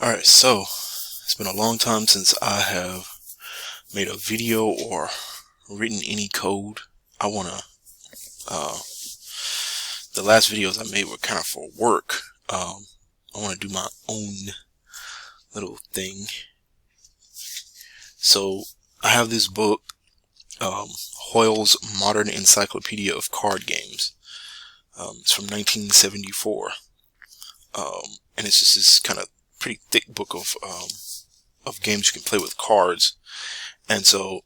Alright, so it's been a long time since I have made a video or written any code. I wanna the last videos I made were kind of for work. I wanna do my own little thing. So I have this book, Hoyle's Modern Encyclopedia of Card Games. It's from 1974. And it's just this kind of pretty thick book of games you can play with cards. And so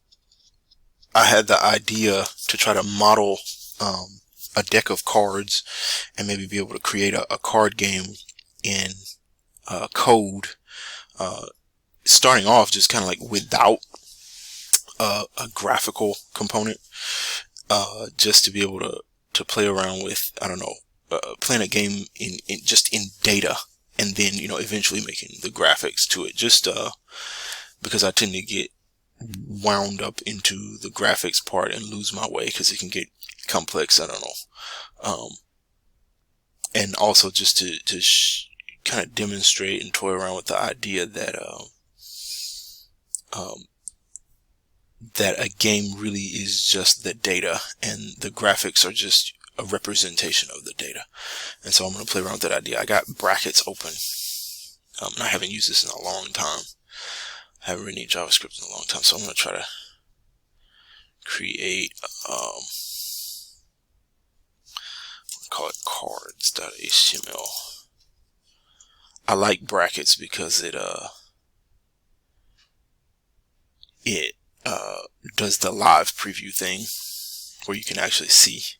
I had the idea to try to model a deck of cards and maybe be able to create a card game in code, starting off just kind of like without a graphical component, just to be able to play around with, I don't know, playing a game in just in data, and then eventually making the graphics to it, just because I tend to get wound up into the graphics part and lose my way because it can get complex. I don't know. And also just to kind of demonstrate and toy around with the idea that that a game really is just the data and the graphics are just a representation of the data. And so I'm going to play around with that idea. I got brackets open, and I haven't used this in a long time. I haven't written any JavaScript in a long time, so I'm going to try to create, call it cards.html. I like brackets because it does the live preview thing where you can actually see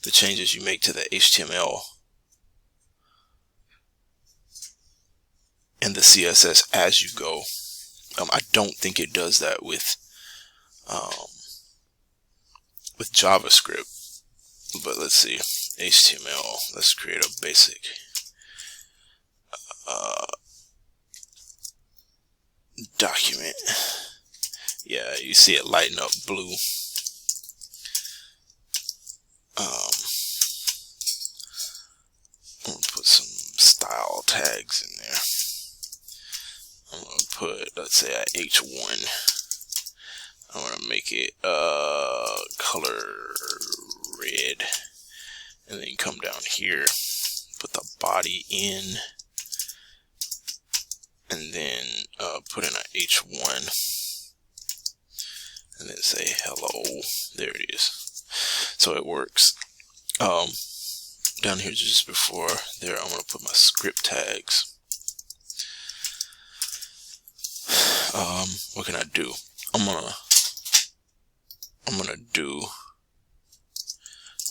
the changes you make to the HTML and the CSS as you go. I don't think it does that with JavaScript, but let's see. HTML. Let's create a basic document. Yeah, you see it lighting up blue. I'm gonna put some style tags in there. I'm gonna put, let's say, a H1. I'm gonna make it color red, and then come down here, put the body in, and then put in a H1, and then say hello. There it is. So it works. Down here just before there, I'm gonna put my script tags. What can I do? I'm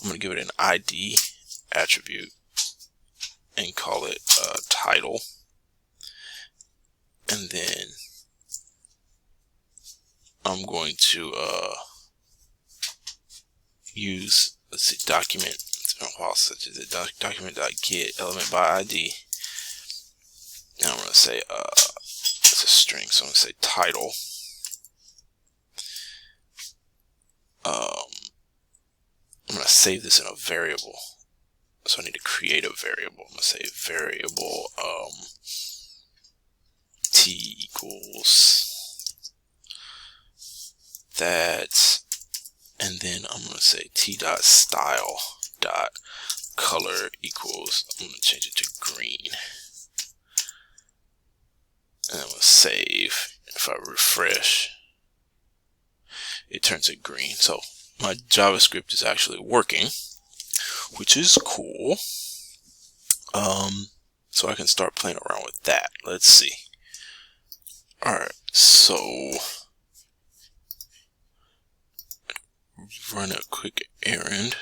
gonna give it an ID attribute and call it title, and then I'm going to use, let's see, document. It's been a while since it's document.get element by ID, and I'm going to say it's a string, so I'm going to say title. I'm going to save this in a variable, so I need to create a variable. I'm going to say variable t equals that, and then I'm going to say t.style dot color equals, I'm going to change it to green, and I'm going to save. If I refresh, it turns it green. So my JavaScript is actually working, which is cool. So I can start playing around with that. Let's see. Alright, so run a quick errand.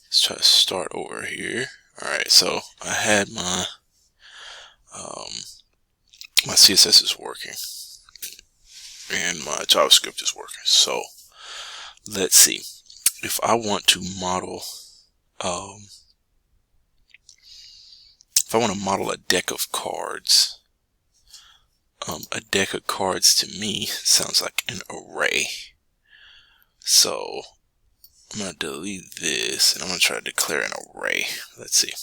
Let's try to start over here. Alright, so I had my my CSS is working and my JavaScript is working. So let's see. If I want to model a deck of cards, a deck of cards to me sounds like an array. So I'm going to delete this and I'm going to try to declare an array. Let's see.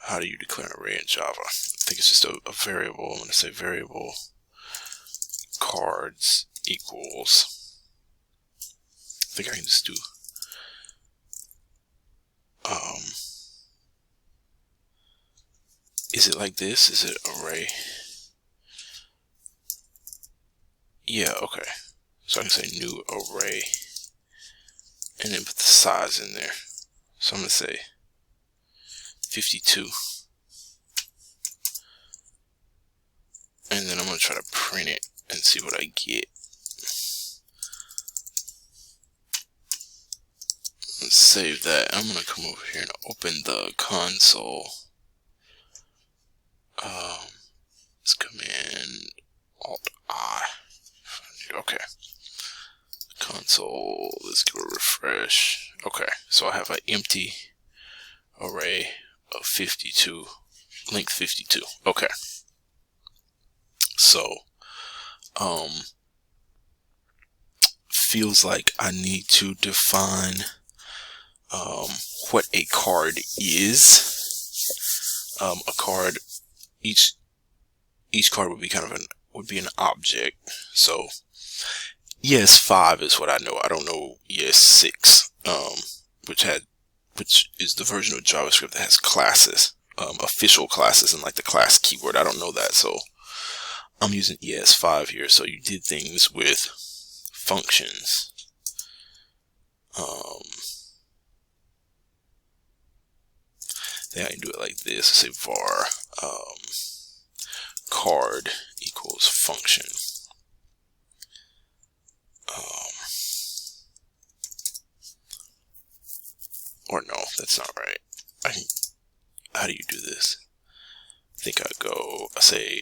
how do you declare an array in Java? I think it's just a variable. I'm going to say variable cards equals. I think I can just do is it like this? Is it array? Yeah, okay. So I can say new array and then put the size in there. So I'm going to say 52. And then I'm going to try to print it and see what I get. Let's save that. I'm going to come over here and open the console. Let's command Alt I. Okay. Console, let's give it a refresh. Okay, so I have an empty array of 52, length 52. Okay. So, feels like I need to define what a card is. A card, each card would be kind of an object. So ES5 is what I know. I don't know ES6, which is the version of JavaScript that has classes, official classes, and like the class keyword. I don't know that, so I'm using ES5 here. So you did things with functions. Then I can do it like this. Say var card equals function. Or no, that's not right. How do you do this? I think I say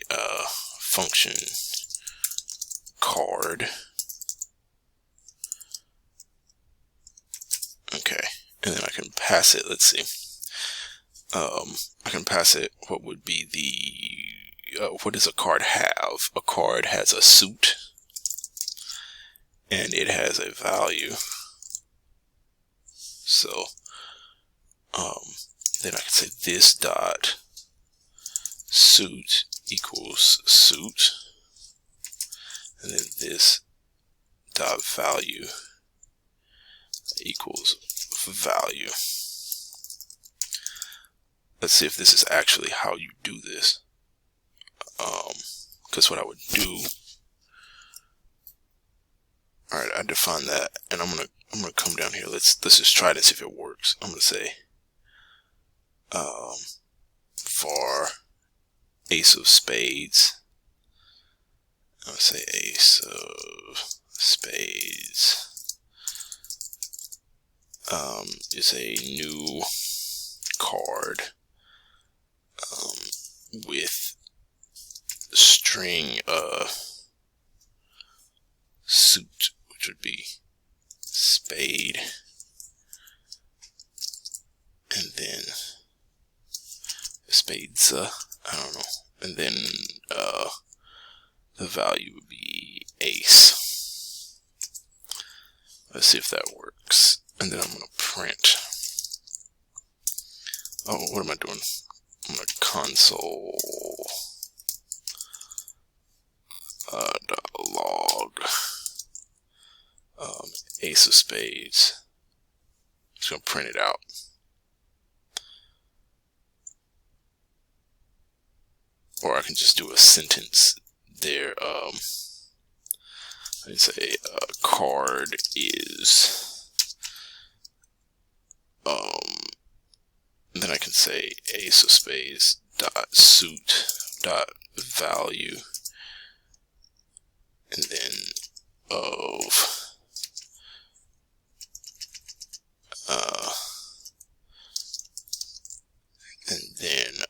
function card. Okay, and then I can pass it. Let's see. I can pass it what would be the what does a card have? A card has a suit and it has a value. So then I can say this dot suit equals suit, and then this dot value equals value. Let's see if this is actually how you do this. Because what I would do, all right, I define that, and I'm gonna come down here. Let's just try to see if it works. I'm gonna say var ace of spades. I'm gonna say ace of spades is a new card with string suit, which would be spade, and then spades, I don't know, and then the value would be ace. Let's see if that works. And then I'm going to print. Oh, what am I doing? I'm going to console log ace of spades. Just going to print it out. Or I can just do a sentence there. I can say card is then I can say ace of spades dot suit dot value, and then of and then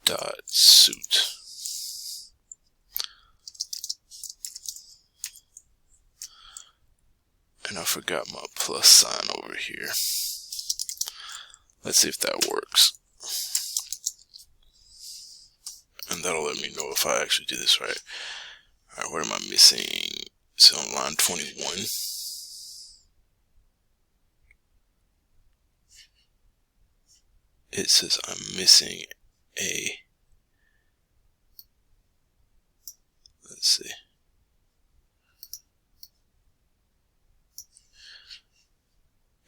dot suit. And I forgot my plus sign over here. Let's see if that works. And that'll let me know if I actually do this right. Alright, what am I missing? It's on line 21. it says I'm missing a, let's see.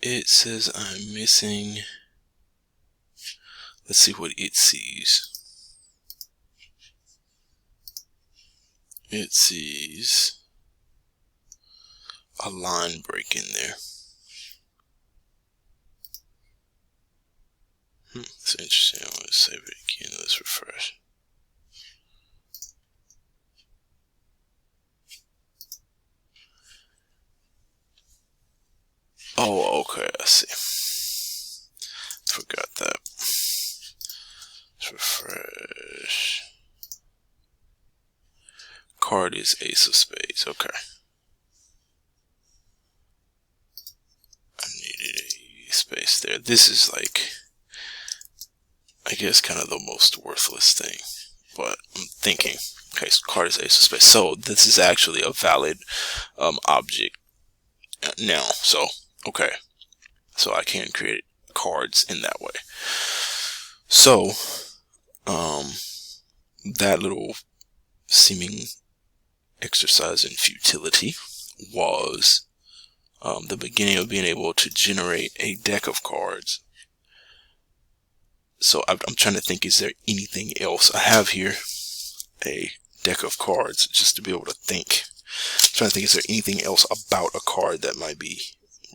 It says I'm missing, let's see what it sees. It sees a line break in there. It's interesting. I'm going to save it again. Let's refresh. Oh, okay, I see. Forgot that. Let's refresh. Card is ace of spades. Okay. I needed a space there. This is like, I guess, kind of the most worthless thing. But I'm thinking, okay, so card is ace of spades. So this is actually a valid object now. So, okay. So I can create cards in that way. So, that little seeming exercise in futility was the beginning of being able to generate a deck of cards. So I'm trying to think, is there anything else? I have here a deck of cards just to be able to think. I'm trying to think, is there anything else about a card that might be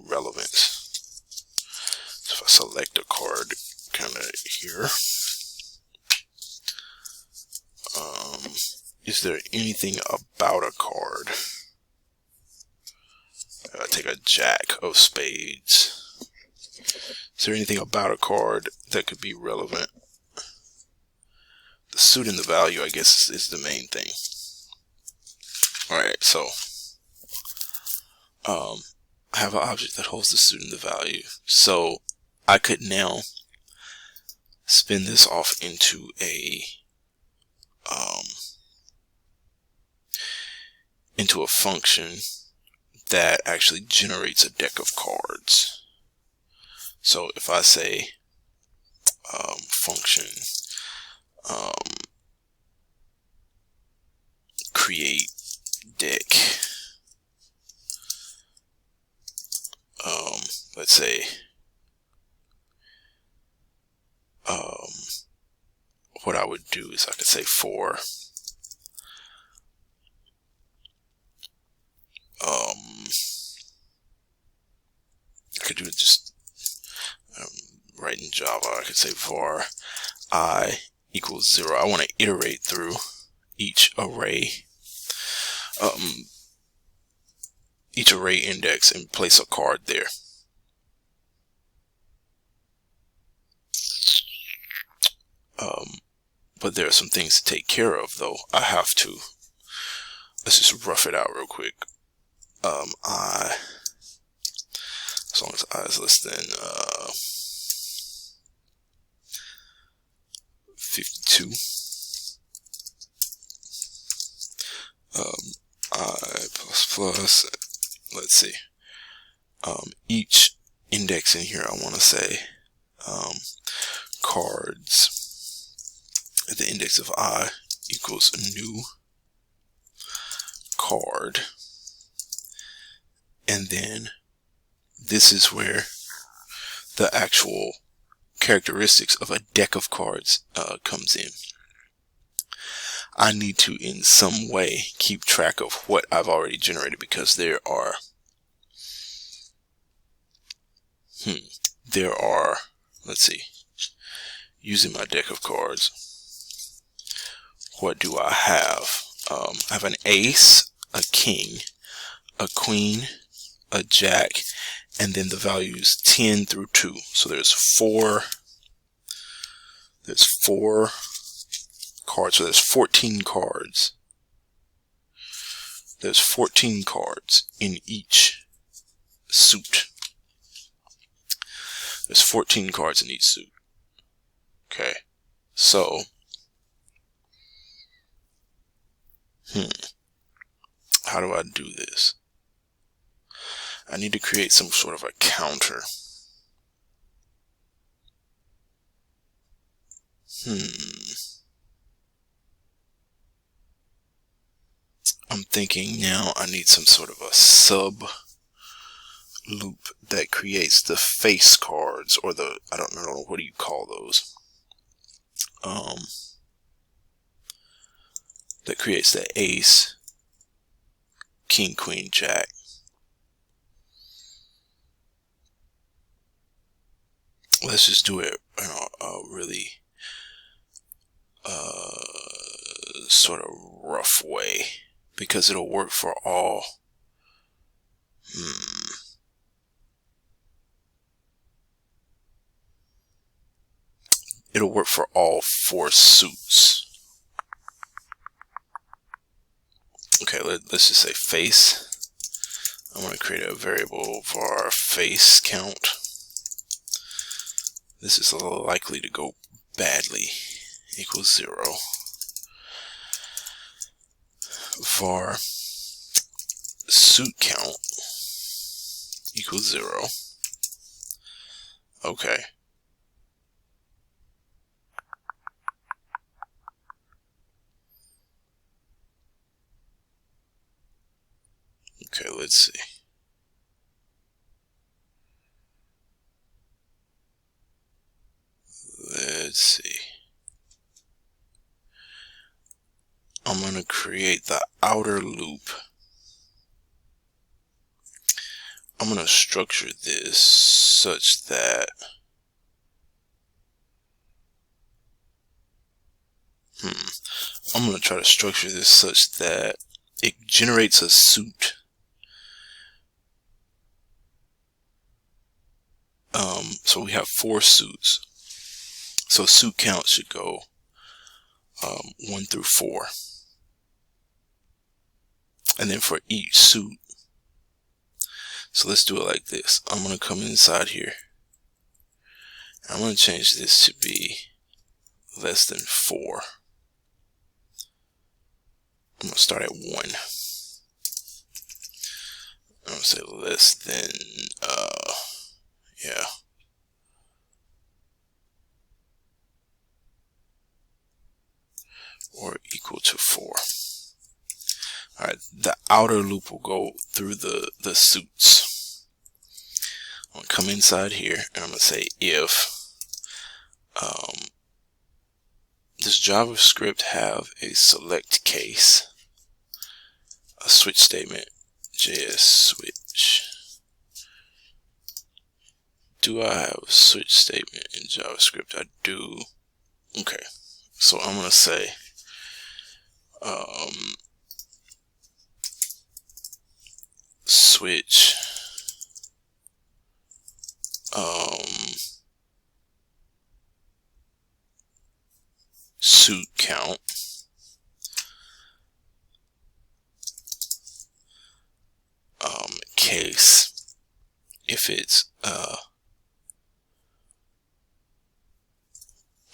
relevant? So if I select a card kind of here, is there anything about a card? I take a jack of spades. Is there anything about a card that could be relevant? The suit and the value, I guess, is the main thing. Alright, so I have an object that holds the suit and the value. So I could now spin this off into a function that actually generates a deck of cards. So if I say function create deck, let's say what I would do is I could say for I could do it just right in Java. I could say var I equals 0. I want to iterate through each array index and place a card there. But there are some things to take care of, though. I have to, let's just rough it out real quick. I, as long as I is less than 52, I plus, let's see, each index in here, I want to say cards at the index of I equals a new card. And then this is where the actual characteristics of a deck of cards comes in. I need to in some way keep track of what I've already generated, because there are let's see, using my deck of cards, what do I have? I have an ace, a king, a queen, a jack, and then the values 10 through 2. So there's four cards. So there's 14 cards. There's 14 cards in each suit. There's 14 cards in each suit. Okay. So how do I do this? I need to create some sort of a counter. I'm thinking now I need some sort of a sub loop that creates the face cards, or the, I don't know, what do you call those? That creates the ace, king, queen, jack. Let's just do it in a really sort of rough way, because it'll work for all. It'll work for all 4 suits. Okay, let's just say face. I'm going to create a variable var face count. This is likely to go badly. Equals 0. Var suit count equals 0. Okay. Okay, let's see. Let's see. I'm going to create the outer loop. I'm going to structure this such that I'm going to try to structure this such that it generates a suit. So we have 4 suits. So suit count should go 1 through 4. And then for each suit, so let's do it like this. I'm going to come inside here. I'm going to change this to be less than 4. I'm going to start at 1. I'm going to say less than, yeah. Or equal to 4. Alright, the outer loop will go through the suits. I'm going to come inside here and I'm going to say if does JavaScript have a select case, a switch statement, JS switch. Do I have a switch statement in JavaScript? I do. Okay, so I'm going to say switch suit count case if it's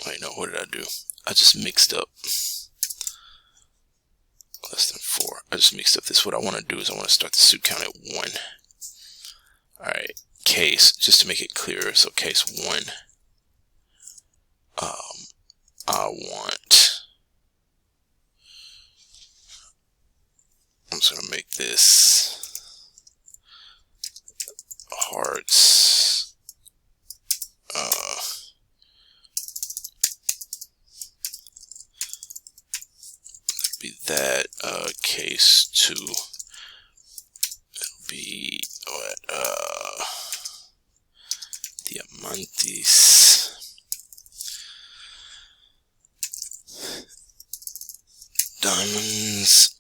wait, no, what did I do? I just mixed up less than 4. I just mixed up this. What I want to do is I want to start the suit count at 1. Alright, case, just to make it clearer, so case 1, I'm just going to make this hearts, be that, case 2, it'll be what, diamantes, diamonds,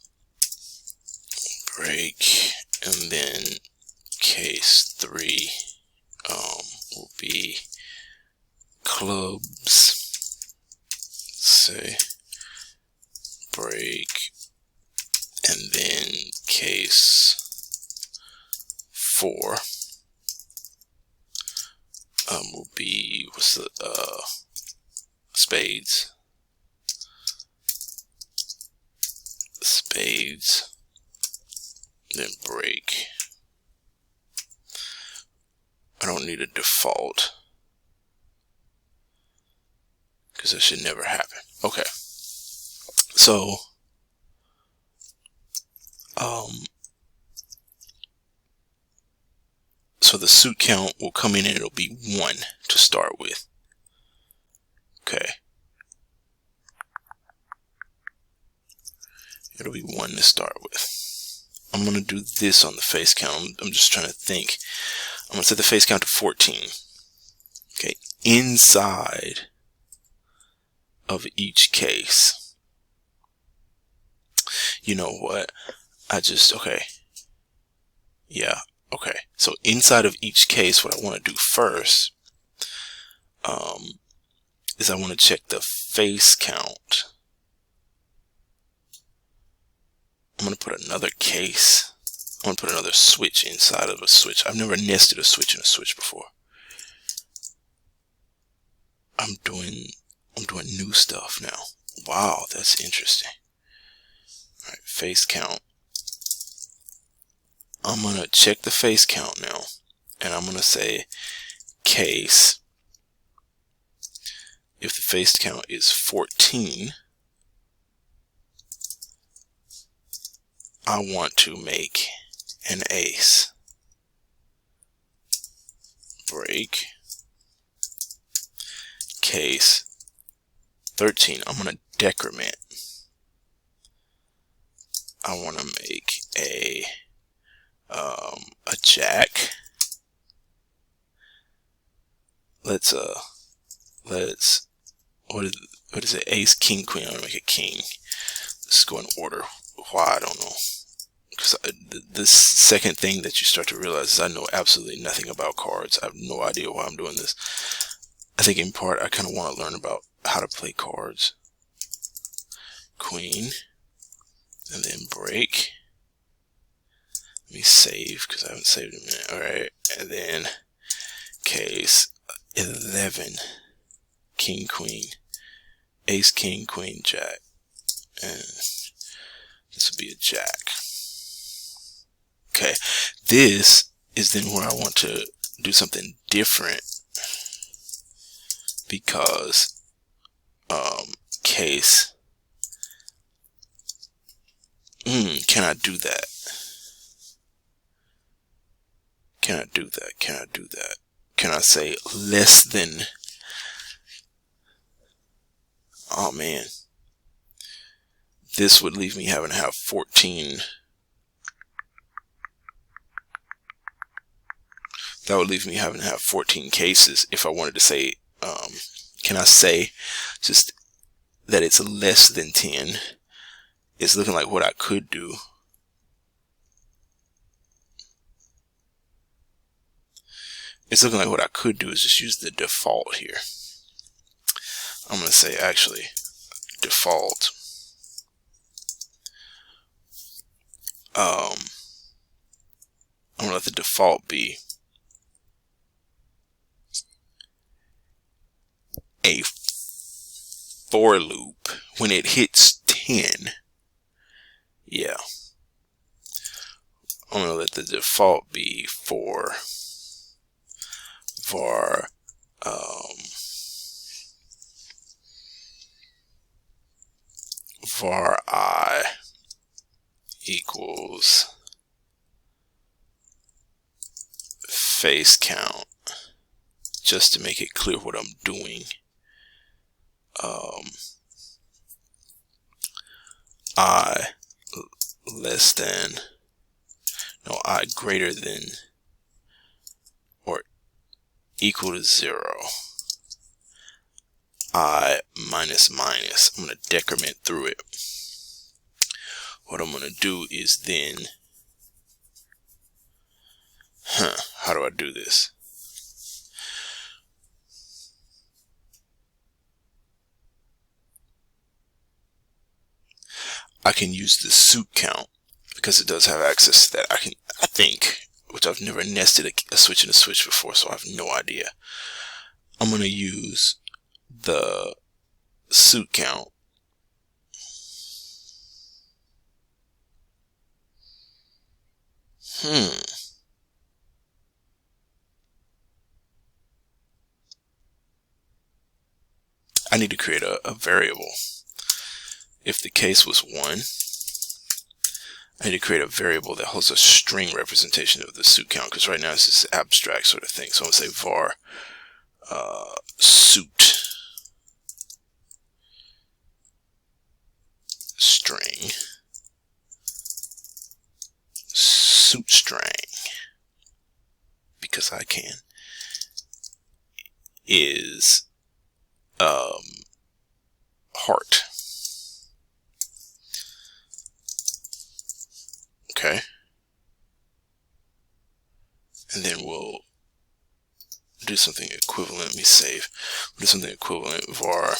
break, and then case 3 will be clubs, say break, and then case 4 will be, what's the spades, then break. I don't need a default because that should never happen. Okay, so so the suit count will come in and it'll be 1 to start with. Okay, it'll be 1 to start with. I'm gonna do this on the face count. I'm just trying to think. I'm gonna set the face count to 14. Okay, inside of each case. You know what? Okay. Yeah, okay. So inside of each case, what I want to do first is I want to check the face count. I'm going to put another case. I'm going to put another switch inside of a switch. I've never nested a switch in a switch before. I'm doing new stuff now. Wow, that's interesting. All right, face count. I'm going to check the face count now, and I'm going to say case. If the face count is 14, I want to make an ace. Break. Case 13, I'm going to decrement. I want to make a jack. Let's what is it? Ace, king, queen. I'm gonna make a king. Let's go in order. Why? I don't know. Because the second thing that you start to realize is I know absolutely nothing about cards. I have no idea why I'm doing this. I think in part I kind of want to learn about how to play cards. Queen, and then break. Let me save because I haven't saved in a minute. Alright, and then case 11. King, queen, ace, king, queen, jack. And this would be a jack. Okay, this is then where I want to do something different because case. Can I do that? Can I do that? Can I do that? Can I say less than? Oh man, this would leave me having to have 14. That would leave me having to have 14 cases if I wanted to say, can I say just that it's less than 10? It's looking like what I could do. It's looking like what I could do is just use the default here. I'm going to say actually default. I'm going to let the default be a for loop when it hits 10. Yeah. I'm going to let the default be for var I equals face count, just to make it clear what I'm doing. I less than, no, I greater than or equal to 0. I minus minus. I'm going to decrement through it. What I'm going to do is then, how do I do this? I can use the suit count because it does have access to that. I think, which I've never nested a switch in a switch before, so I have no idea. I'm going to use the suit count. I need to create a variable. If the case was 1, I need to create a variable that holds a string representation of the suit count, because right now it's this abstract sort of thing. So I'm going to say var suit string because I can is heart. Okay, and then we'll do something equivalent. Let me save. We'll do something equivalent var.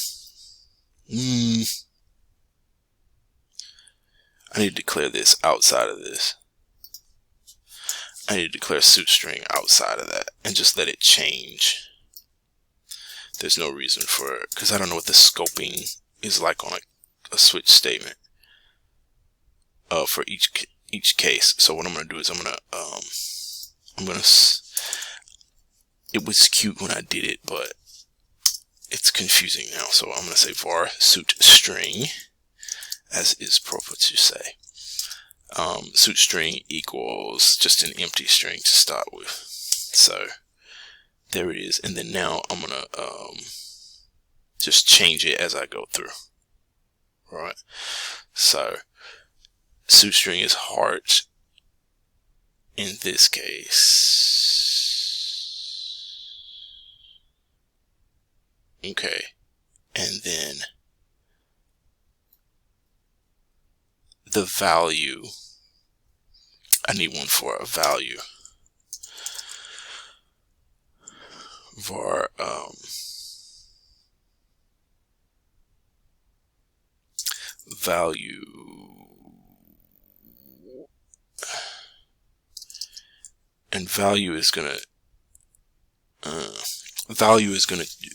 I need to declare this outside of this. I need to declare suit string outside of that and just let it change. There's no reason for it, because I don't know what the scoping is like on a switch statement for each case. So what I'm going to do is I'm going to it was cute when I did it, but it's confusing now. So I'm going to say var suit string, as is proper to say. Suit string equals just an empty string to start with. So there it is. And then now I'm going to just change it as I go through. Right. So suit string is heart in this case. Okay. And then the value, I need one for a value. var value, and value is gonna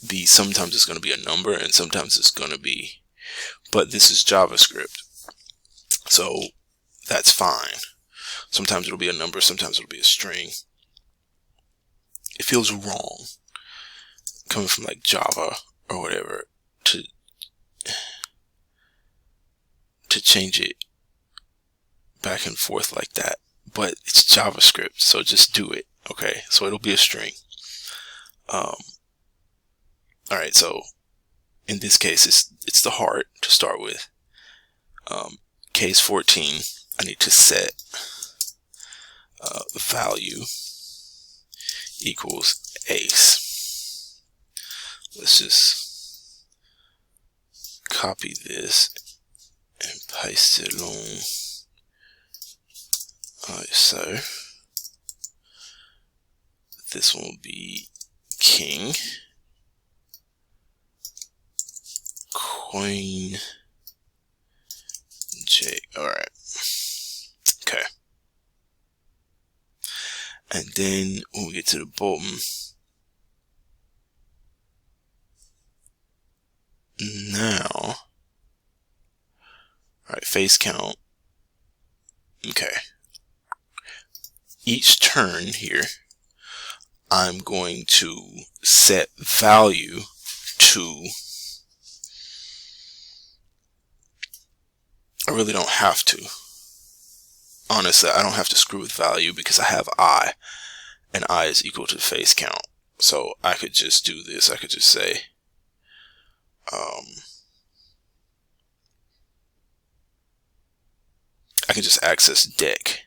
be, sometimes it's gonna be a number and sometimes it's gonna be, but this is JavaScript, so that's fine. Sometimes it'll be a number, sometimes it'll be a string. It feels wrong coming from like Java or whatever to change it back and forth like that, but it's JavaScript, so just do it. Okay, so it'll be a string. Alright, so in this case it's the heart to start with. Case 14, I need to set value equals ace. Let's just copy this and paste it along. Alright, so this one will be king, queen, J. Alright. Okay. And then when we get to the bottom, now, alright, face count. Okay. Each turn here, I'm going to set value to, I really don't have to. Honestly, I don't have to screw with value because I have I, and I is equal to face count. So I could just do this. I could just say, I can just access deck.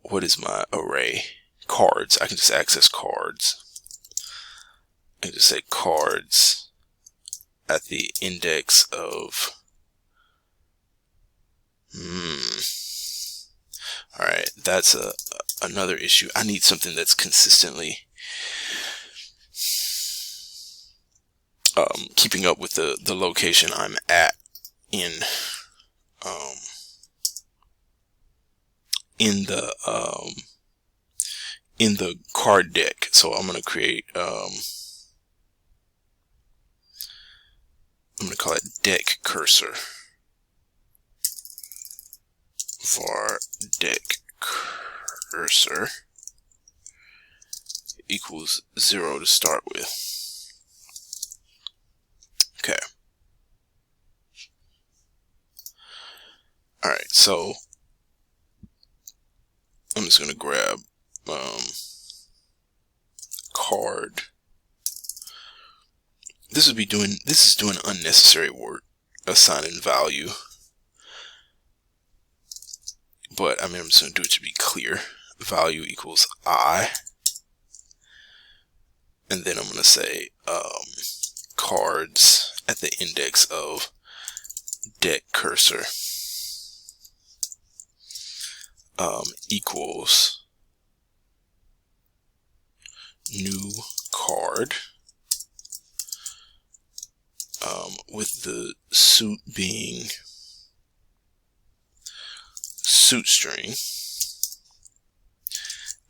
What is my array? Cards. I can just access cards. I can just say cards at the index of Alright, that's another issue. I need something that's consistently keeping up with the location I'm at in the card deck. So I'm going to create I'm going to call it deck cursor. var deck cursor equals 0 to start with. So I'm just going to grab card. This is doing unnecessary work, assigning value. But I mean, I'm just going to do it to be clear. Value equals I. And then I'm going to say cards at the index of deck cursor equals new card, with the suit being suit string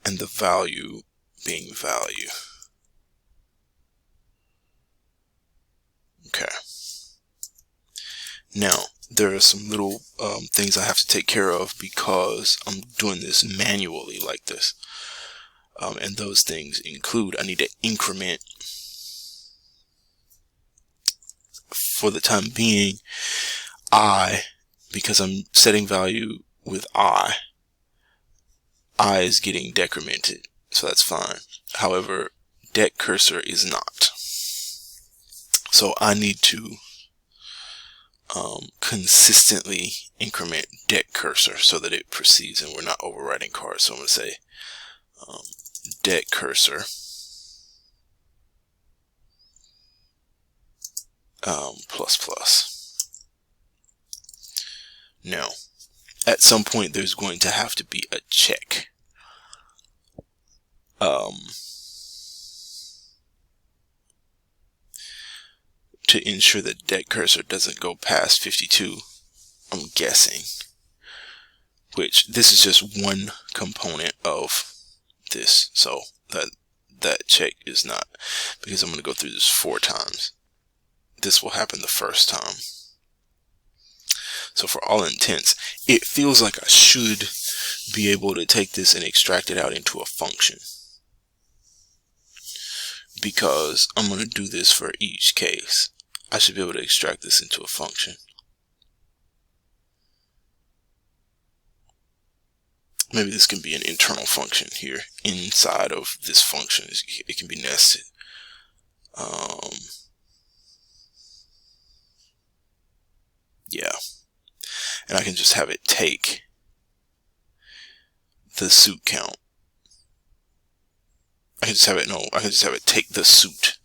and the value being value. Okay. Now, there are some little things I have to take care of because I'm doing this manually like this. And those things include, I need to increment, for the time being, I, because I'm setting value with I is getting decremented, so that's fine. However, deck cursor is not. So I need to consistently increment deck cursor so that it proceeds and we're not overwriting cards. So I'm going to say deck cursor plus plus. Now, at some point there's going to have to be a check. To ensure that deck cursor doesn't go past 52, I'm guessing. Which, this is just one component of this, so that check is not, because I'm going to go through this 4 times. This will happen the first time. So for all intents, it feels like I should be able to take this and extract it out into a function, because I'm going to do this for each case. I should be able to extract this into a function. Maybe this can be an internal function here inside of this function. It can be nested. Yeah, and I can just have it take the suit count. I can just have it take the suit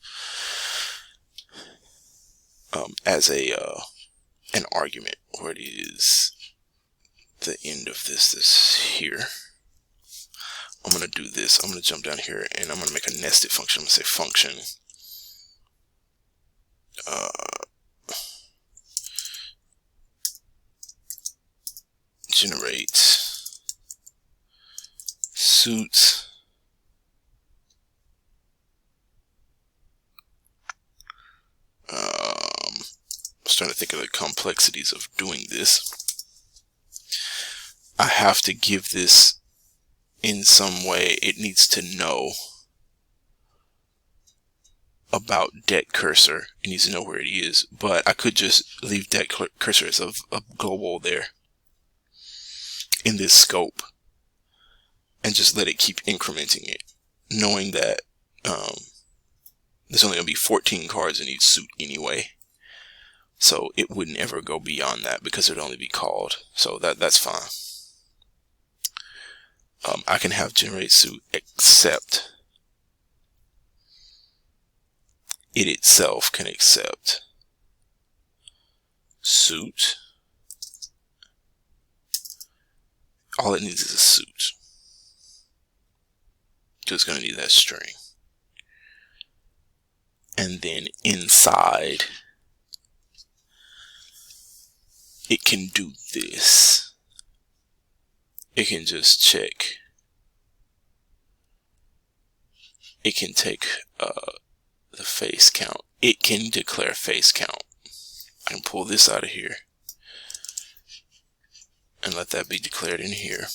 as an argument, where it is the end of this here. I'm going to do this. I'm going to jump down here and I'm going to make a nested function. I'm going to say function generate suits I was trying to think of the complexities of doing this. I have to give this in some way. It needs to know about deck cursor. It needs to know where it is, but I could just leave deck cursor as a global there in this scope and just let it keep incrementing it, knowing that there's only going to be 14 cards in each suit anyway. So it wouldn't ever go beyond that because it would only be called. So that's fine. I can have generate suit except it itself can accept suit. All it needs is a suit, because it's going to need that string. And then inside, it can do this. It can just check. It can take the face count. It can declare face count. I can pull this out of here and let that be declared in here.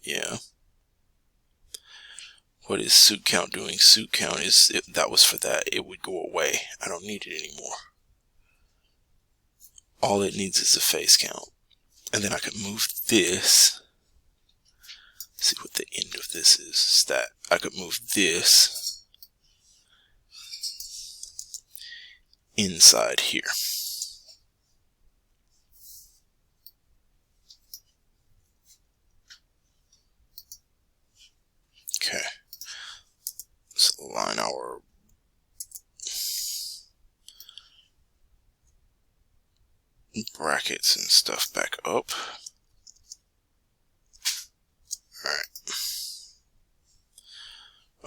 Yeah. What is suit count doing? Suit count is, that was for that. It would go away. I don't need it anymore. All it needs is a face count. And then I could move this. See what the end of this is. Stat. I could move this inside here. Okay. Let's align our brackets and stuff back up. Alright.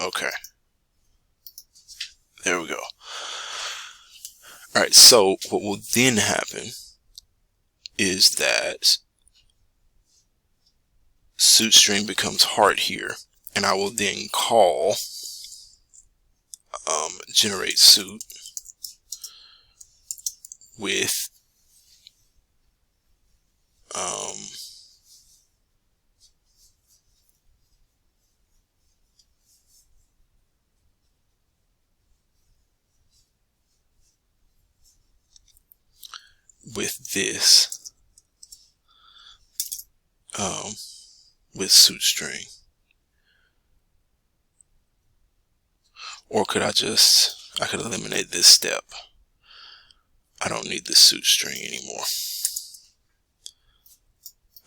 Okay. There we go. Alright, so what will then happen is that suit string becomes heart here, and I will then call generate suit with this with suit string. Or could I could eliminate this step. I don't need the suit string anymore.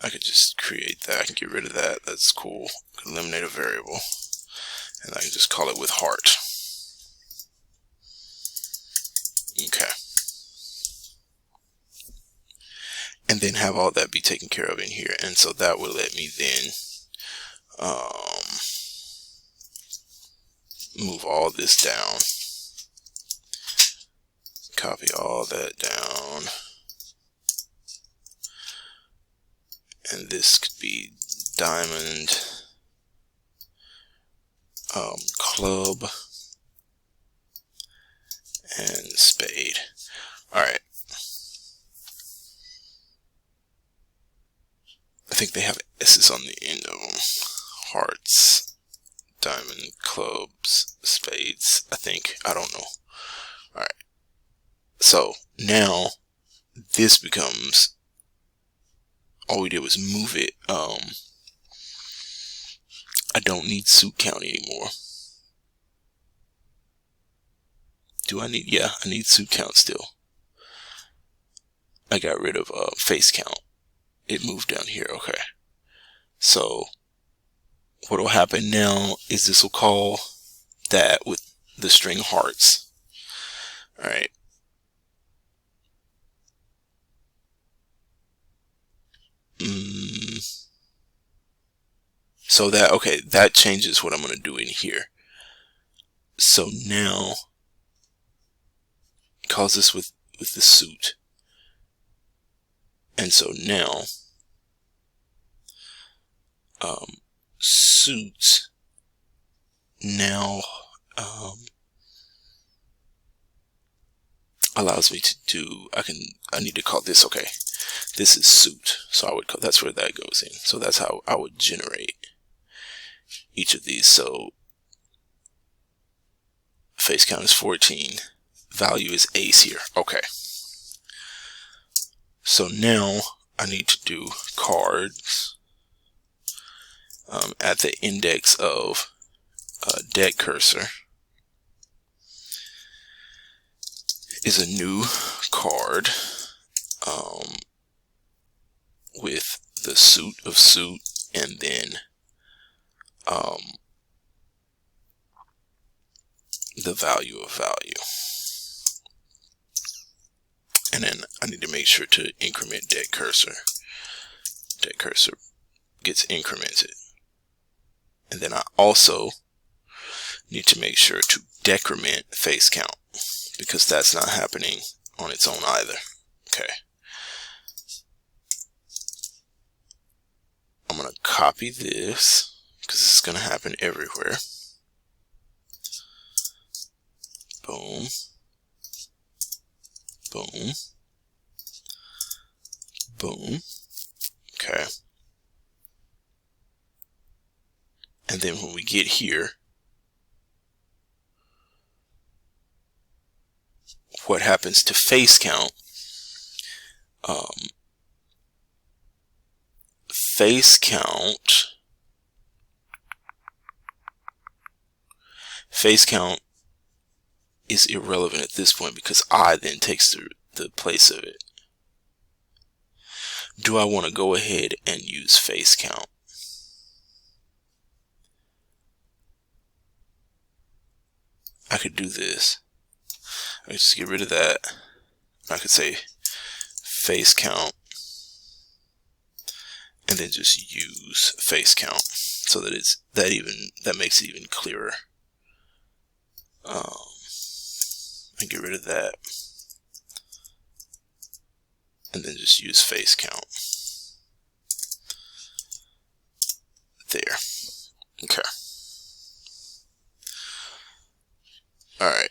I could just create that. I can get rid of that. That's cool. Eliminate a variable. And I can just call it with heart. Okay. And then have all that be taken care of in here. And so that will let me then move all this down. Copy all that down. And this could be diamond, club, and spade. Alright. I think they have S's on the end of them. Hearts, diamond, clubs, spades, I think. I don't know. Alright. So now this becomes, all we did was move it. I don't need suit count anymore. Do I need? Yeah, I need suit count still. I got rid of face count. It moved down here. Okay. So what will happen now is this will call that with the string hearts. All right. So that, okay, that changes what I'm going to do in here. So now, it calls this with the suit. And so now, suit now allows me to do, I need to call this, okay, this is suit. So I would call, that's where that goes in. So that's how I would generate each of these. So face count is 14, value is ace here. Okay. So now I need to do cards at the index of deck cursor is a new card with the suit of suit, and then the value of value. And then I need to make sure to increment deck cursor. Deck cursor gets incremented. And then I also need to make sure to decrement face count, because that's not happening on its own either. Okay. I'm going to copy this because this is going to happen everywhere. Boom. Boom. Boom. Okay. And then when we get here, what happens to face count. Face count is irrelevant at this point because I then takes the place of it. Do I want to go ahead and use face count? I could do this. I could just get rid of that. I could say face count and then just use face count so that that makes it even clearer. And get rid of that and then just use face count. There. Okay. Alright.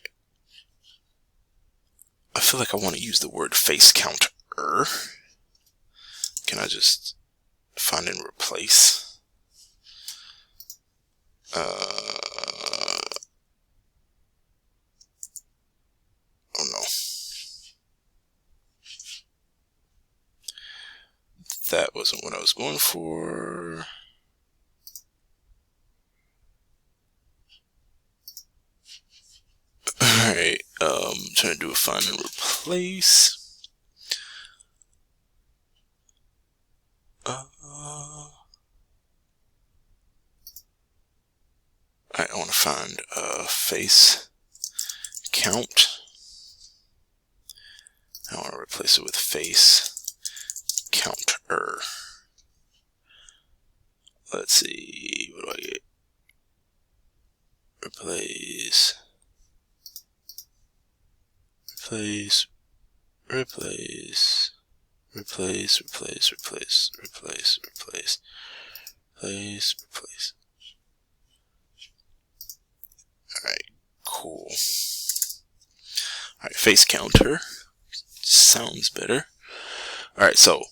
I feel like I want to use the word face counter. Can I just find and replace? Oh no. That wasn't what I was going for. Alright, trying to do a find and replace. Alright, I want to find face count. I want to replace it with face counter. Let's see, what do I get? Replace, replace, replace, replace, replace, replace, replace, replace, replace, replace. Alright, cool. Alright, face counter. Sounds better. Alright, so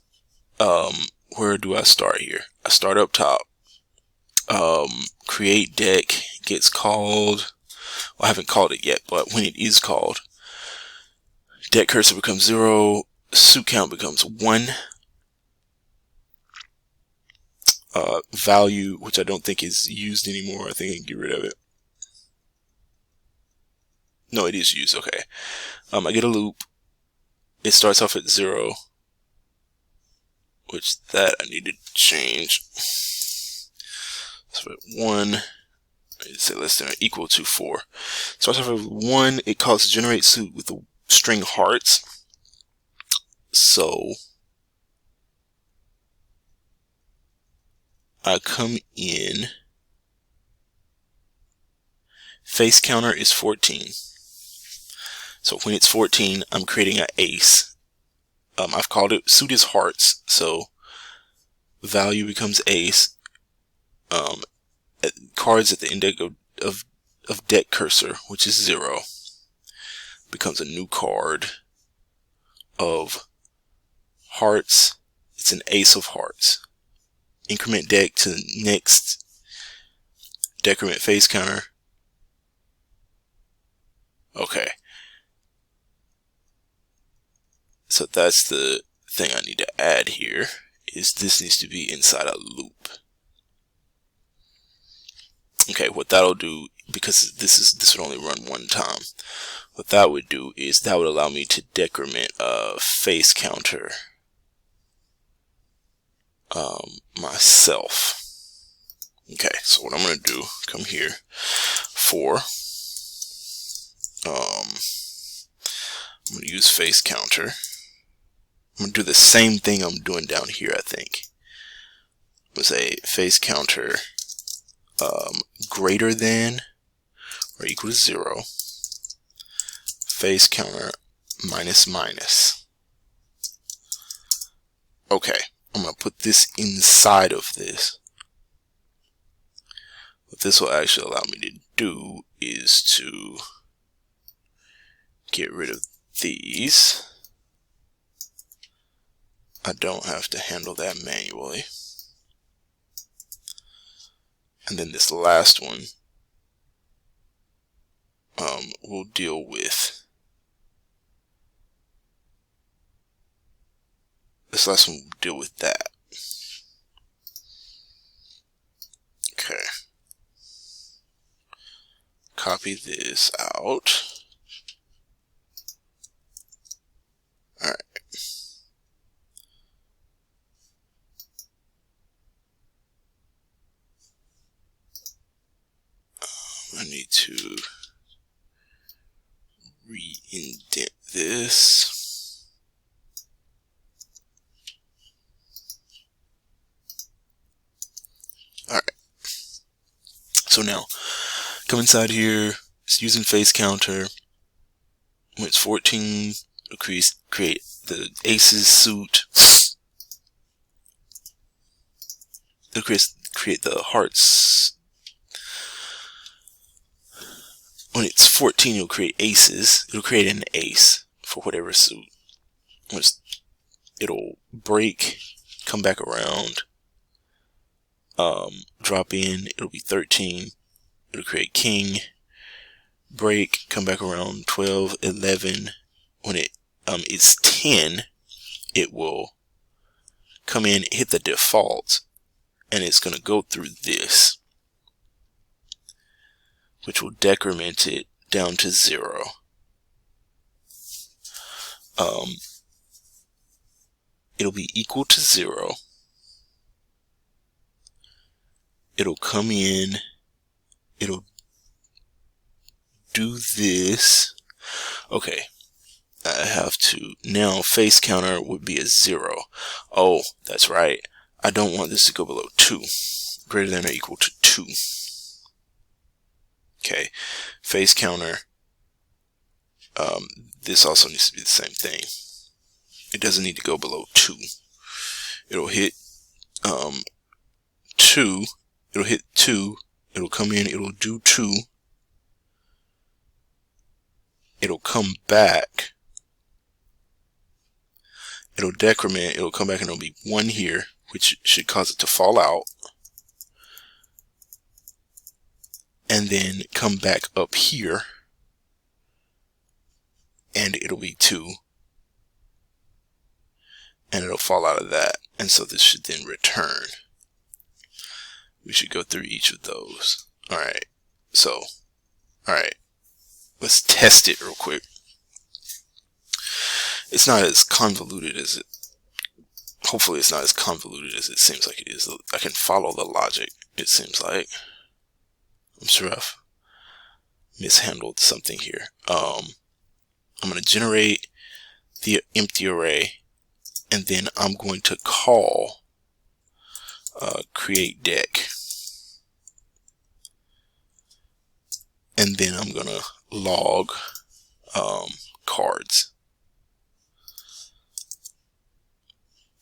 where do I start here? I start up top. Create deck gets called. Well, I haven't called it yet, but when it is called, deck cursor becomes 0, suit count becomes 1. Value, which I don't think is used anymore. I think I can get rid of it. No, it is used. Okay. I get a loop. It starts off at 0, which that I need to change. So at 1, I say less than or equal to 4. Starts off at 1. It calls generate suit with the string hearts. So I come in. Face counter is 14. So when it's 14, I'm creating an ace. I've called it suit is hearts, so value becomes ace. Cards at the index of deck cursor, which is 0, becomes a new card of hearts. It's an ace of hearts. Increment deck to the next decrement face counter. Okay. So that's the thing I need to add here, is this needs to be inside a loop. Okay, what that'll do, because this would only run one time, what that would do is that would allow me to decrement face counter myself. Okay, so what I'm going to do, come here, I'm going to use face counter. I'm going to do the same thing I'm doing down here, I think. I'm going to say face counter greater than or equal to 0. Face counter minus minus. Okay, I'm going to put this inside of this. What this will actually allow me to do is to get rid of these. I don't have to handle that manually. And then this last one we'll deal with this last one will deal with that. Okay. Copy this out. Alright. I need to re-indent this. Alright. So now, come inside here, it's using face counter. When it's 14, it'll create the aces suit. It'll create the hearts. When it's 14, it'll create aces. It'll create an ace for whatever suit. It'll break, come back around, drop in, it'll be 13. It'll create king, break, come back around, 12, 11. When it's 10, it will come in, hit the default, and it's going to go through this, which will decrement it down to 0. It'll be equal to 0. It'll come in, it'll do this. Okay, I have to, now face counter would be a 0. Oh, that's right. I don't want this to go below 2. Greater than or equal to 2. Okay, face counter. This also needs to be the same thing. It doesn't need to go below 2. It'll hit 2. It'll hit 2. It'll come in. It'll do 2. It'll come back. It'll decrement. It'll come back and it'll be 1 here, which should cause it to fall out. And then come back up here. And it'll be 2. And it'll fall out of that. And so this should then return. We should go through each of those. Alright. So, alright. Let's test it real quick. It's not as convoluted as it... Hopefully it's not as convoluted as it seems like it is. I can follow the logic, it seems like. I'm sure I've mishandled something here. I'm going to generate the empty array. And then I'm going to call create deck. And then I'm going to log cards.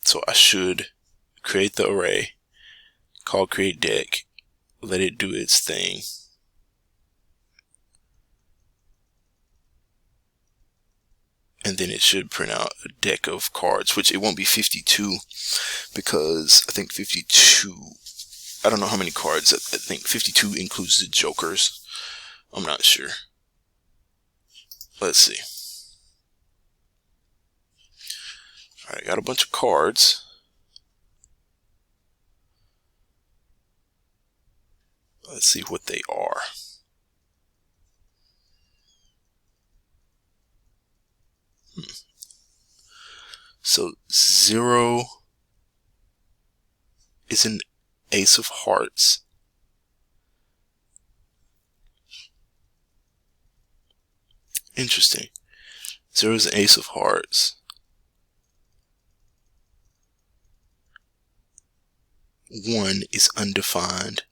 So I should create the array, call create deck, let it do its thing. And then it should print out a deck of cards, which it won't be 52 because I think 52, I don't know how many cards, I think 52 includes the jokers. I'm not sure. Let's see. Alright, got a bunch of cards. Let's see what they are. So 0 is an ace of hearts. Interesting. 0 is an ace of hearts. 1 is undefined.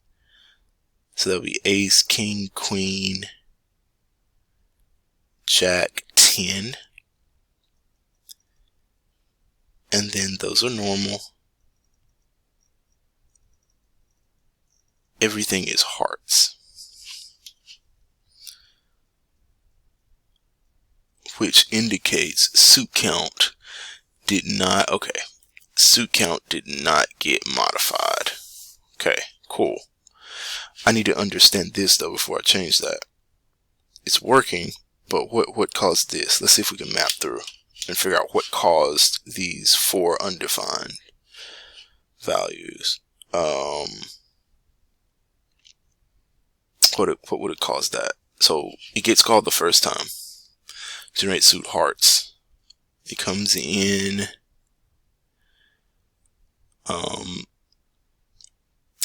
So that'll be ace, king, queen, jack, 10. And then those are normal. Everything is hearts. Which indicates suit count did not, okay, suit count did not get modified. Okay, cool. I need to understand this though before I change that. It's working, but what caused this? Let's see if we can map through. and figure out what caused these 4 undefined values. What would it cause that? So it gets called the first time. Generate suit hearts. It comes in.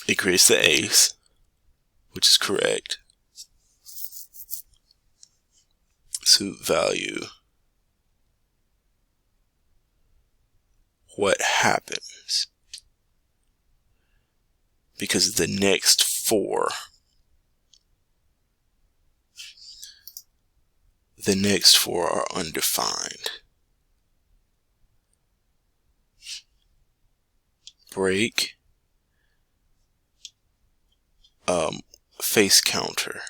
It creates the ace, which is correct. Suit value. What happens? Because the next 4. The next 4 are undefined. Break. Face counter.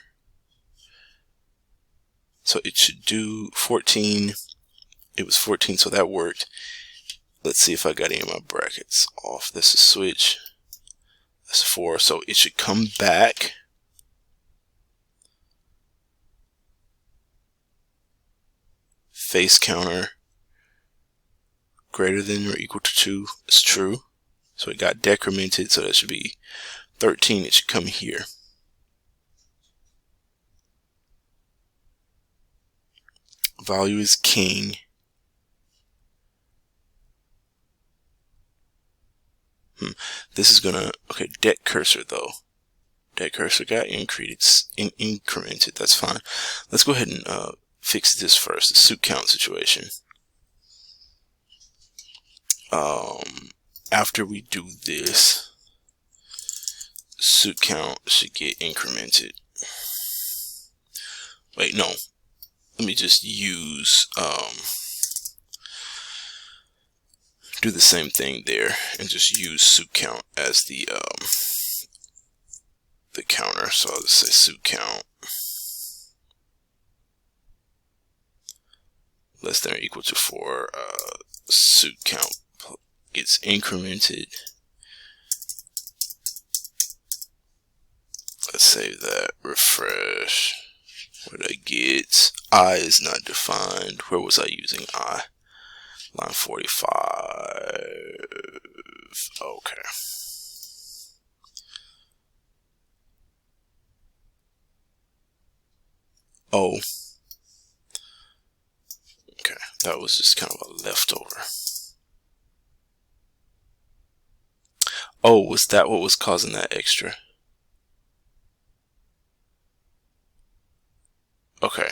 So it should do 14. It was 14, so that worked. Let's see if I got any of my brackets off. This is switch. That's 4, so it should come back. Face counter greater than or equal to 2 is true. So it got decremented, so that should be 13. It should come here. Value is king. This is gonna, okay, deck cursor though. Deck cursor got incremented, that's fine. Let's go ahead and fix this first, the suit count situation. After we do this, suit count should get incremented. Wait, no. Let me just use, do the same thing there and just use suit count as the counter. So I'll just say suit count less than or equal to 4. Suit count gets incremented. Let's save that. Refresh. What did I get? I is not defined. Where was I using I? Line 45. Okay. Oh. Okay. That was just kind of a leftover. Oh, was that what was causing that extra? Okay.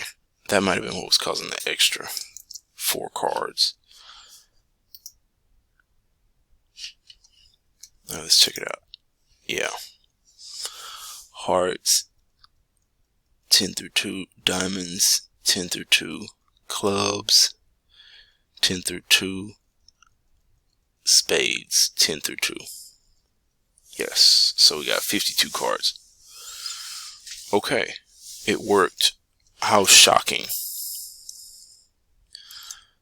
That might have been what was causing the extra 4 cards. Now let's check it out. Yeah. Hearts, 10 through 2. Diamonds, 10 through 2. Clubs, 10 through 2. Spades, 10 through 2. Yes, so we got 52 cards. Okay, it worked. How shocking.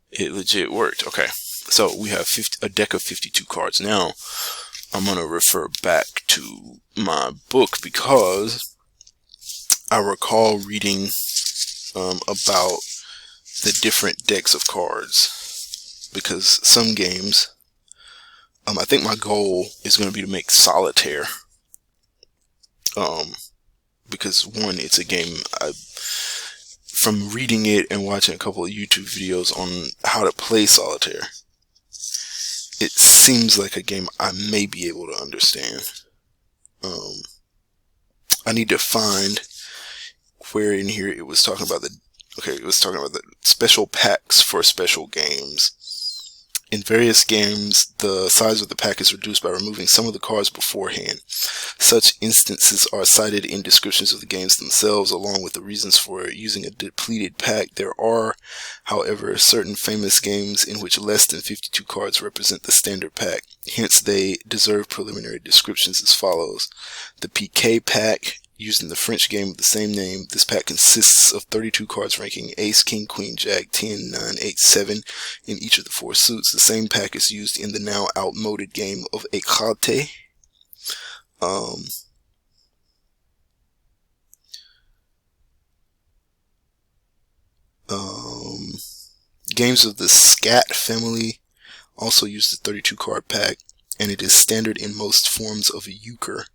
It legit worked. Okay, so we have a deck of 52 cards. Now, I'm going to refer back to my book because I recall reading about the different decks of cards. Because some games, I think my goal is going to be to make solitaire. Because one, it's a game from reading it and watching a couple of YouTube videos on how to play solitaire, it seems like a game I may be able to understand. I need to find where in here it was talking about it was talking about the special packs for special games. In various games, the size of the pack is reduced by removing some of the cards beforehand. Such instances are cited in descriptions of the games themselves, along with the reasons for using a depleted pack. There are, however, certain famous games in which less than 52 cards represent the standard pack. Hence, they deserve preliminary descriptions as follows. The PK pack, used in the French game of the same name. This pack consists of 32 cards ranking Ace, King, Queen, Jack, 10, 9, 8, 7 in each of the 4 suits. The same pack is used in the now outmoded game of Écarté. Games of the Scat family also use the 32 card pack, and it is standard in most forms of euchre.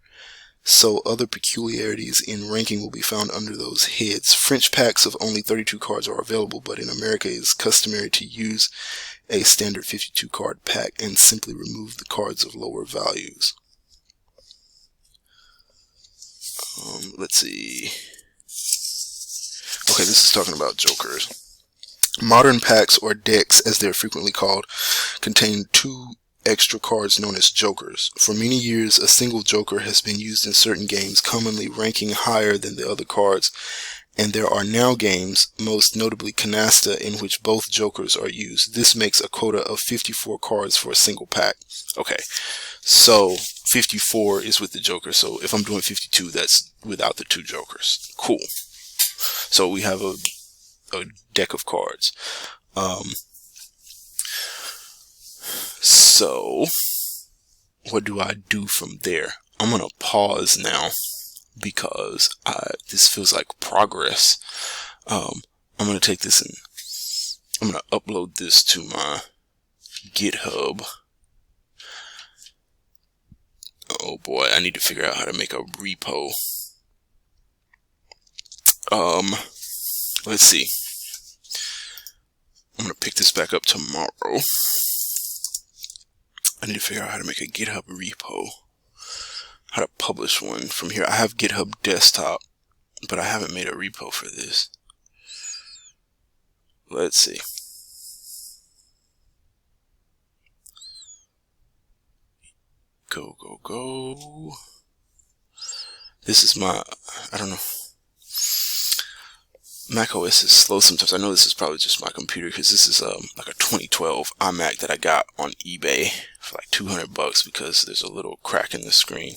So other peculiarities in ranking will be found under those heads. French packs of only 32 cards are available, but in America it is customary to use a standard 52 card pack and simply remove the cards of lower values. Let's see. Okay, this is talking about jokers. Modern packs, or decks as they are frequently called, contain 2 extra cards known as jokers. For many years, a single joker has been used in certain games, commonly ranking higher than the other cards, and there are now games, most notably Canasta, in which both jokers are used. This makes a quota of 54 cards for a single pack. Okay, so 54 is with the joker, so if I'm doing 52, that's without the 2 jokers. Cool. So we have a deck of cards. So what do I do from there? I'm gonna pause now because this feels like progress. I'm gonna take this and I'm gonna upload this to my GitHub. Oh boy, I need to figure out how to make a repo. Let's see. I'm gonna pick this back up tomorrow. I need to figure out how to make a GitHub repo. How to publish one from here. I have GitHub desktop, but I haven't made a repo for this. Let's see. Go, go, go. This is my, I don't know. Mac OS is slow sometimes. I know this is probably just my computer because this is like a 2012 iMac that I got on eBay for like $200 because there's a little crack in the screen.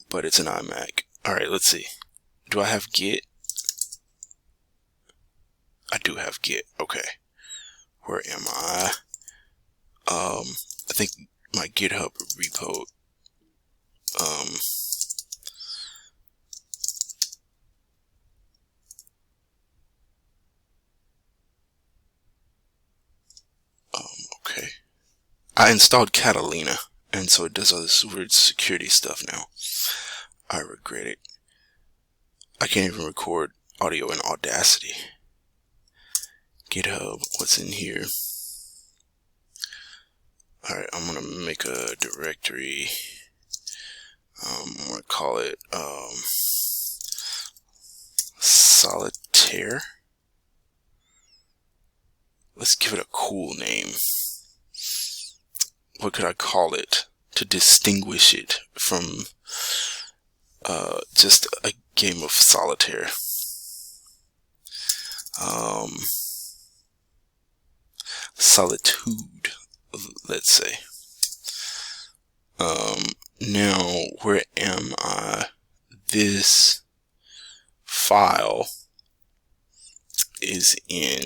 But it's an iMac. Alright, let's see. Do I have Git? I do have Git. Okay. Where am I? I think my GitHub repo. Okay. I installed Catalina, and so it does all this weird security stuff now. I regret it. I can't even record audio in Audacity. GitHub, what's in here? Alright, I'm gonna make a directory. I'm gonna call it solitaire. Let's give it a cool name. What could I call it to distinguish it from just a game of solitaire? Solitude, let's say. Now, where am I? This file is in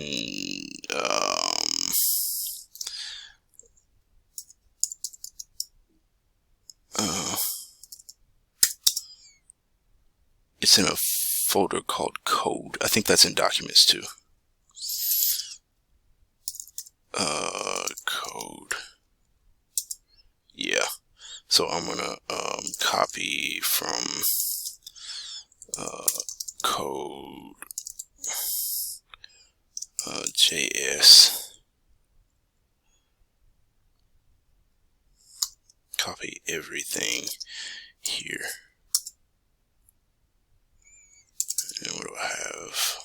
it's in a folder called code. I think that's in documents too. Code. Yeah. So I'm gonna copy from code JS. Copy everything here. And what do I have?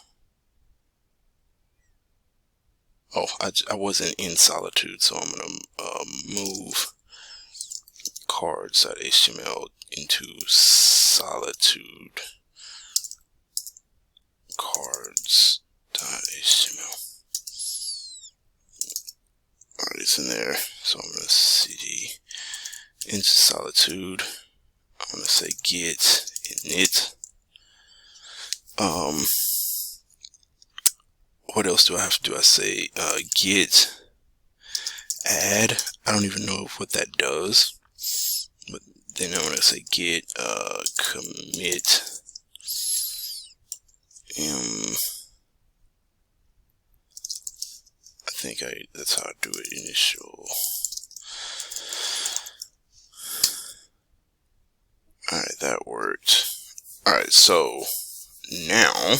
Oh, I wasn't in Solitude, so I'm gonna move cards.html into Solitude. Cards.html. Alright, it's in there. So I'm gonna cd into Solitude. I'm gonna say git init. What else do I have to do? I say git add. I don't even know what that does, but then I'm gonna say git commit think that's how I do it. Initial. Alright, that worked. Alright, so now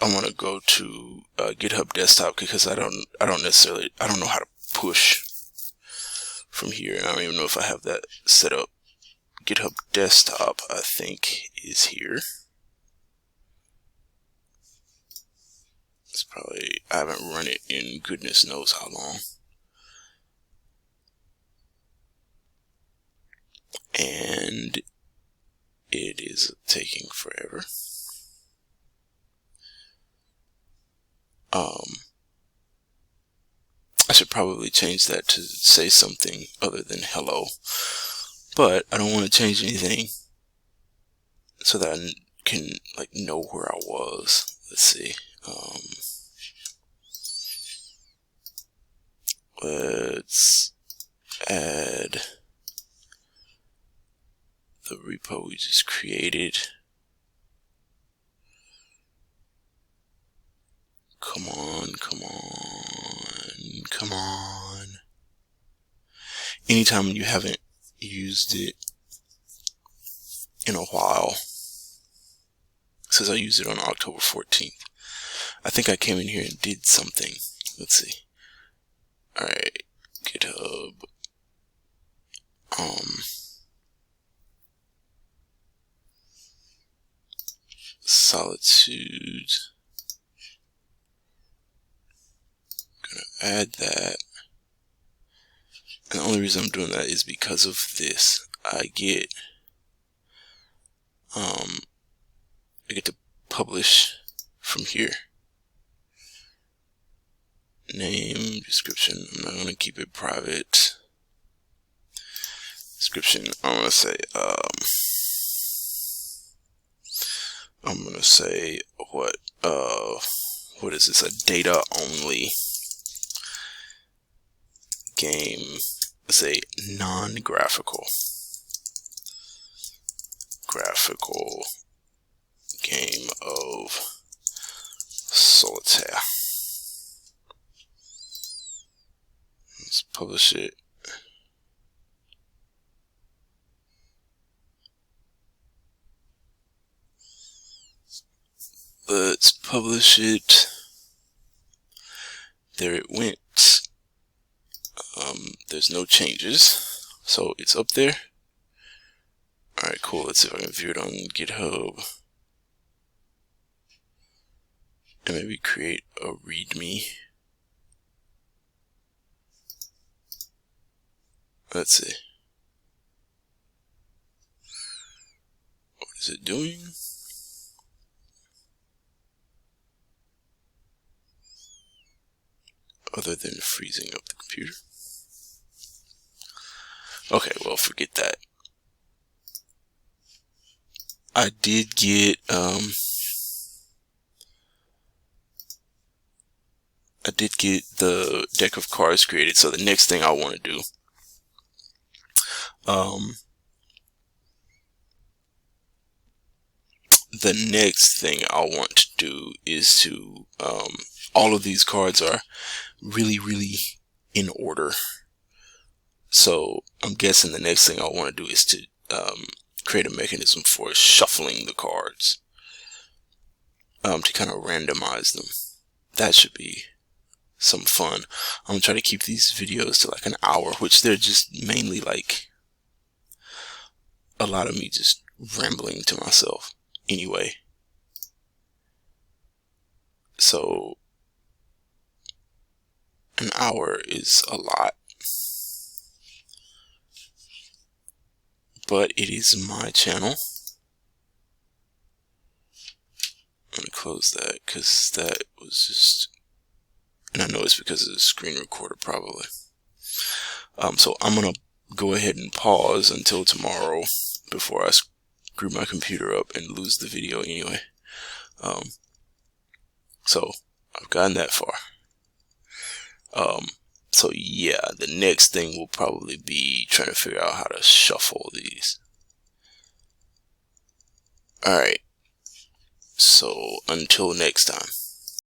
I want to go to GitHub Desktop because I don't know how to push from here. I don't even know if I have that set up. GitHub Desktop, I think, is here. It's probably, I haven't run it in goodness knows how long. And it is taking forever. I should probably change that to say something other than hello, but I don't want to change anything so that I can like know where I was. Let's see. Let's add the repo we just created. Come on, come on, come on. Anytime you haven't used it in a while, since I used it on October 14th, I think I came in here and did something. Let's see. Alright, GitHub. Solitude. Gonna add that. And the only reason I'm doing that is because of this. I get to publish from here. Name, description, I'm not going to keep it private. Description, I'm going to say, what is this, a data only game, let's say non-graphical, graphical game of solitaire. Let's publish it. Let's publish it. There it went. There's no changes, so it's up there. Alright, cool. Let's see if I can view it on GitHub. And maybe create a README. Let's see. What is it doing? Other than freezing up the computer. Okay, well, forget that. I did get the deck of cards created, so the next thing I want to do is to all of these cards are really in order, so I'm guessing the next thing I want to do is to create a mechanism for shuffling the cards to kind of randomize them. That should be some fun. I'm gonna try to keep these videos to like an hour, which they're just mainly like a lot of me just rambling to myself anyway. So an hour is a lot, but it is my channel. I'm gonna close that because that was just, and I know it's because of the screen recorder probably. So I'm gonna go ahead and pause until tomorrow before I screw my computer up and lose the video anyway. So I've gotten that far. So yeah, the next thing will probably be trying to figure out how to shuffle these. Alright, so until next time.